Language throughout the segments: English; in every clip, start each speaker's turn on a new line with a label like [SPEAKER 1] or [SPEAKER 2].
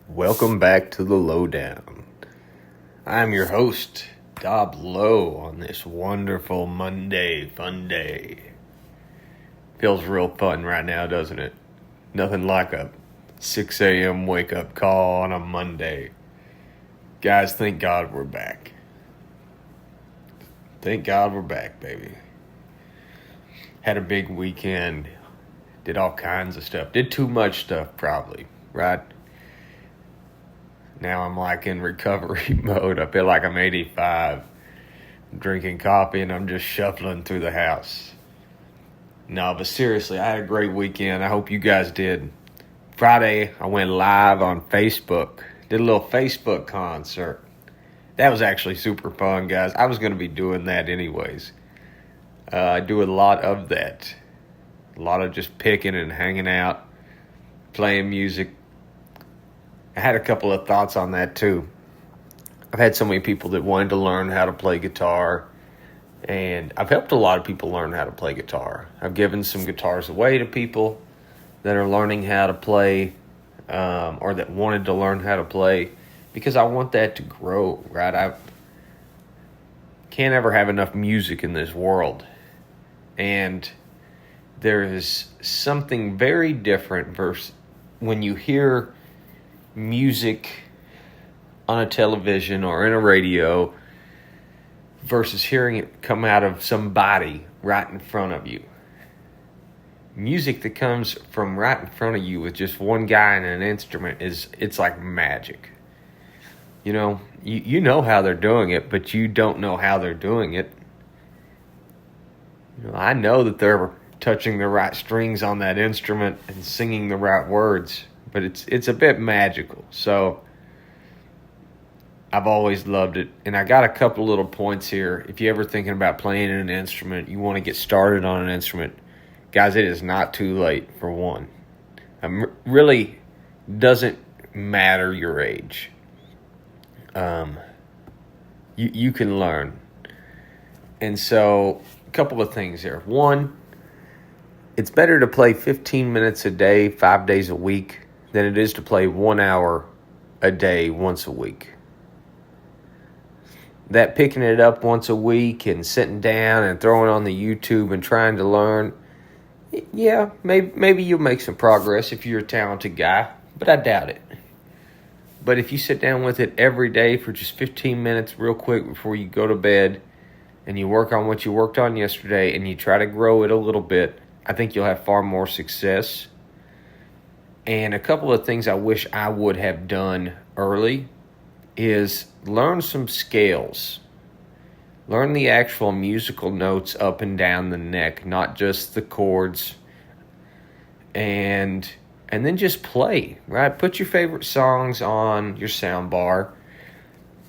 [SPEAKER 1] Welcome back to the Lowdown. I'm your host, Dob Low, on this wonderful Monday fun day. Feels real fun right now, doesn't it? Nothing like a 6 a.m. wake-up call on a Monday. Guys, thank God we're back. Thank God we're back, baby. Had a big weekend. Did all kinds of stuff. Did too much stuff, probably, right? Now I'm like in recovery mode. I feel like I'm 85. I'm drinking coffee and I'm just shuffling through the house. No, but seriously, I had a great weekend. I hope you guys did. Friday, I went live on Facebook. Did a little Facebook concert. That was actually super fun, guys. I was going to be doing that anyways. I do a lot of that. A lot of just picking and hanging out, playing music. I had a couple of thoughts on that too. I've had so many people that wanted to learn how to play guitar, and I've helped a lot of people learn how to play guitar. I've given some guitars away to people that are learning how to play, or that wanted to learn how to play, because I want that to grow, right? I can't ever have enough music in this world, and there is something very different versus when you hear music on a television or in a radio versus hearing it come out of somebody right in front of you. Music that comes from right in front of you with just one guy and an instrument it's like magic. You know, you know how they're doing it, but you don't know how they're doing it. You know, I know that they're touching the right strings on that instrument and singing the right words, but it's a bit magical. So I've always loved it. And I got a couple little points here. If you're ever thinking about playing an instrument, you want to get started on an instrument, guys, it is not too late for one. Really doesn't matter your age. You can learn. And so a couple of things here. One, it's better to play 15 minutes a day, 5 days a week, than it is to play 1 hour a day once a week. That picking it up once a week and sitting down and throwing on the YouTube and trying to learn, yeah, maybe you'll make some progress if you're a talented guy, but I doubt it. But if you sit down with it every day for just 15 minutes real quick before you go to bed and you work on what you worked on yesterday and you try to grow it a little bit, I think you'll have far more success. And a couple of things I wish I would have done early is learn some scales. Learn the actual musical notes up and down the neck, not just the chords. And then just play, right? Put your favorite songs on your sound bar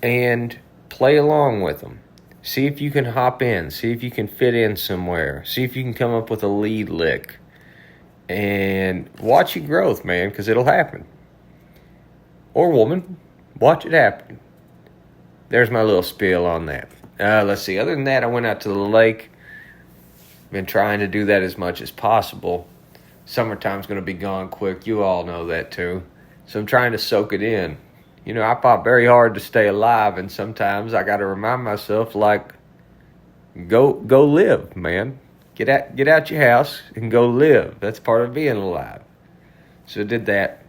[SPEAKER 1] and play along with them. See if you can hop in. See if you can fit in somewhere. See if you can come up with a lead lick. And watch your growth, man, because it'll happen. Or woman, watch it happen. There's my little spiel on that. Let's see. Other than that, I went out to the lake. Been trying to do that as much as possible. Summertime's going to be gone quick. You all know that too. So I'm trying to soak it in. You know, I fought very hard to stay alive, and sometimes I got to remind myself, like, go live, man. Get out your house and go live. That's part of being alive. So I did that.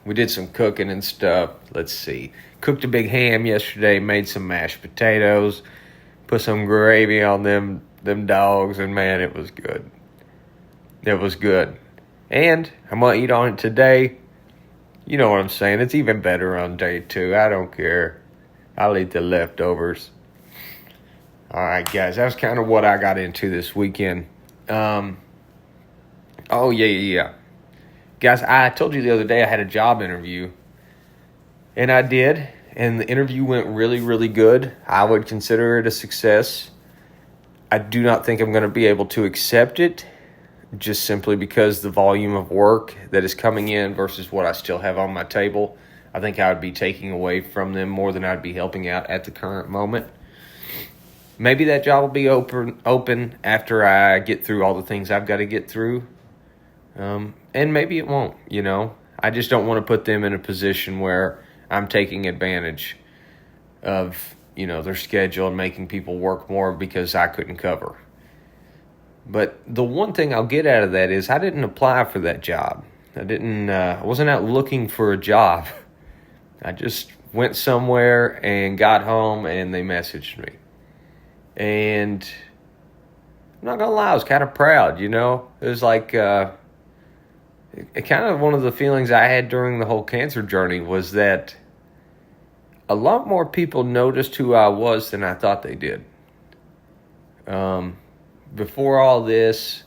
[SPEAKER 1] We did some cooking and stuff. Let's see. Cooked a big ham yesterday. Made some mashed potatoes. Put some gravy on them dogs, and man, it was good. It was good. And I'm going to eat on it today. You know what I'm saying. It's even better on day 2. I don't care. I'll eat the leftovers. All right, guys. That's kind of what I got into this weekend. Yeah. Guys, I told you the other day I had a job interview. And I did. And the interview went really, really good. I would consider it a success. I do not think I'm going to be able to accept it, just simply because the volume of work that is coming in versus what I still have on my table. I think I would be taking away from them more than I'd be helping out at the current moment. Maybe that job will be open after I get through all the things I've got to get through. And maybe it won't, you know. I just don't want to put them in a position where I'm taking advantage of, their schedule and making people work more because I couldn't cover. But the one thing I'll get out of that is I didn't apply for that job. I wasn't out looking for a job. I just went somewhere and got home and they messaged me. And I'm not going to lie, I was kind of proud, It was like, kind of one of the feelings I had during the whole cancer journey was that a lot more people noticed who I was than I thought they did. Before all this,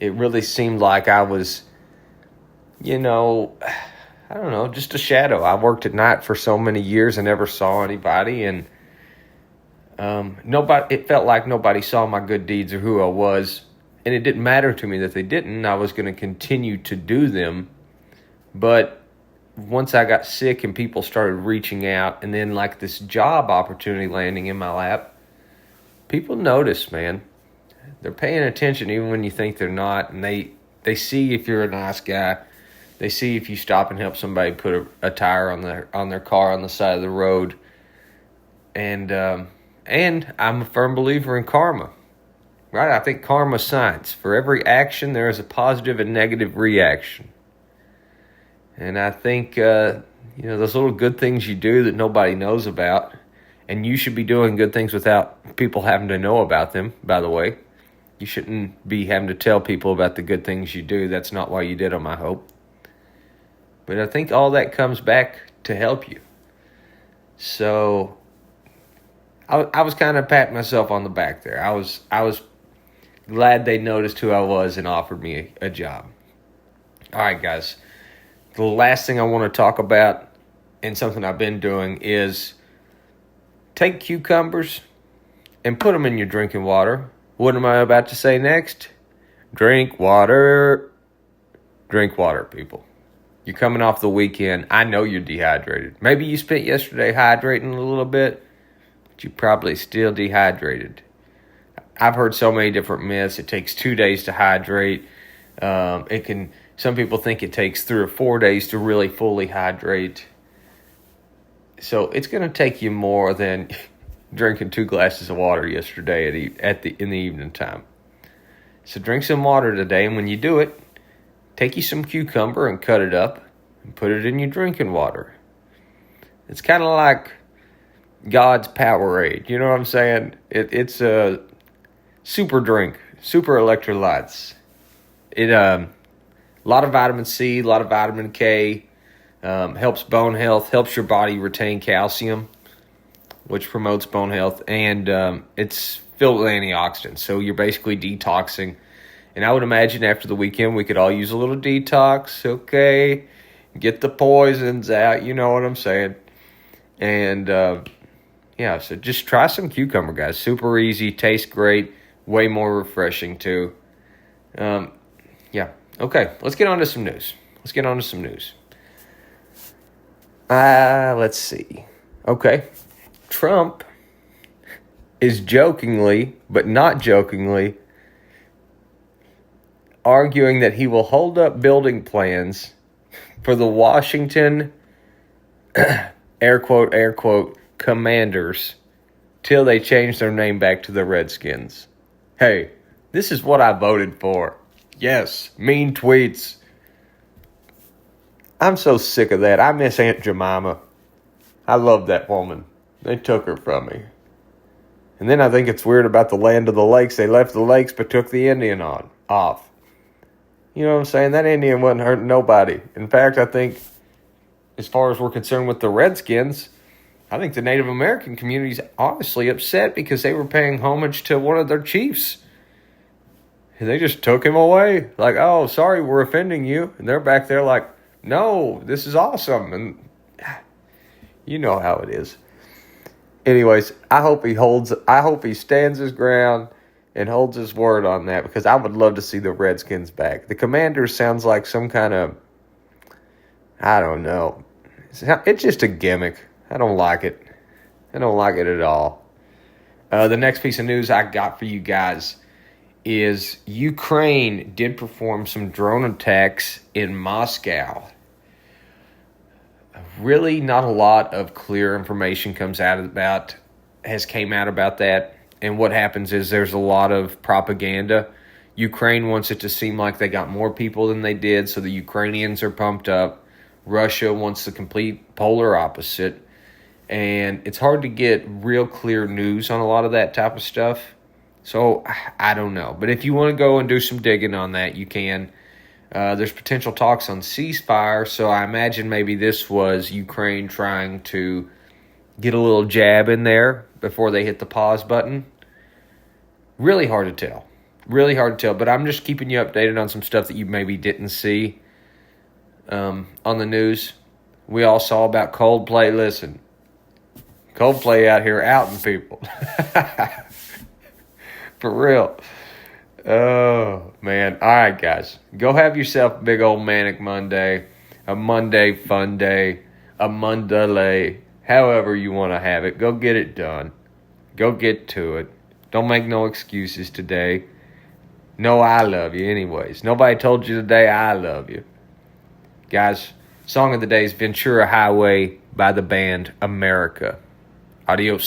[SPEAKER 1] it really seemed like I was, I don't know, just a shadow. I worked at night for so many years and never saw anybody, and it felt like nobody saw my good deeds or who I was, and it didn't matter to me that they didn't. I was going to continue to do them, but once I got sick and people started reaching out, and then like this job opportunity landing in my lap, people notice, man. They're paying attention even when you think they're not, and they see if you're a nice guy. They see if you stop and help somebody put a tire on their car on the side of the road. And I'm a firm believer in karma, right? I think karma's science. For every action, there is a positive and negative reaction. And I think, those little good things you do that nobody knows about, and you should be doing good things without people having to know about them, by the way. You shouldn't be having to tell people about the good things you do. That's not why you did them, I hope. But I think all that comes back to help you. So I was kind of patting myself on the back there. I was glad they noticed who I was and offered me a job. All right, guys. The last thing I want to talk about, and something I've been doing, is take cucumbers and put them in your drinking water. What am I about to say next? Drink water. Drink water, people. You're coming off the weekend. I know you're dehydrated. Maybe you spent yesterday hydrating a little bit, but you're probably still dehydrated. I've heard so many different myths. It takes 2 days to hydrate. Some people think it takes 3 or 4 days to really fully hydrate. So it's going to take you more than drinking 2 glasses of water yesterday in the evening time. So drink some water today, and when you do it, take you some cucumber and cut it up and put it in your drinking water. It's kind of like God's Powerade. You know what I'm saying? It's a super drink, super electrolytes. A lot of vitamin C, a lot of vitamin K, helps bone health, helps your body retain calcium, which promotes bone health, and it's filled with antioxidants. So you're basically detoxing. And I would imagine after the weekend we could all use a little detox, okay? Get the poisons out, you know what I'm saying? And so just try some cucumber, guys. Super easy, tastes great, way more refreshing too. Okay, let's get on to some news. Let's see. Okay. Trump is jokingly, but not jokingly, arguing that he will hold up building plans for the Washington, air quote, Commanders till they change their name back to the Redskins. Hey, this is what I voted for. Yes, mean tweets. I'm so sick of that. I miss Aunt Jemima. I love that woman. They took her from me. And then I think it's weird about the land of the lakes. They left the lakes but took the Indian off. You know what I'm saying? That Indian wasn't hurting nobody. In fact, I think as far as we're concerned with the Redskins, I think the Native American community is honestly upset because they were paying homage to one of their chiefs. And they just took him away. Like, oh, sorry, we're offending you. And they're back there like, no, this is awesome. And you know how it is. Anyways, I hope he stands his ground and holds his word on that, because I would love to see the Redskins back. The Commanders sounds like some kind of, I don't know. It's just a gimmick. I don't like it. I don't like it at all. The next piece of news I got for you guys is Ukraine did perform some drone attacks in Moscow. really not a lot of clear information has came out about that. And what happens is there's a lot of propaganda. Ukraine wants it to seem like they got more people than they did, so the Ukrainians are pumped up. Russia wants the complete polar opposite. And it's hard to get real clear news on a lot of that type of stuff. So I don't know. But if you want to go and do some digging on that, you can. There's potential talks on ceasefire, so I imagine maybe this was Ukraine trying to get a little jab in there before they hit the pause button. Really hard to tell. Really hard to tell, but I'm just keeping you updated on some stuff that you maybe didn't see on the news. We all saw about Coldplay. Listen, Coldplay out here outing people. For real. Oh, man. All right, guys. Go have yourself a big old manic Monday, a Monday fun day, a Monday, however you want to have it. Go get it done. Go get to it. Don't make no excuses today. No, I love you anyways. Nobody told you today I love you. Guys, song of the day is Ventura Highway by the band America. Adios.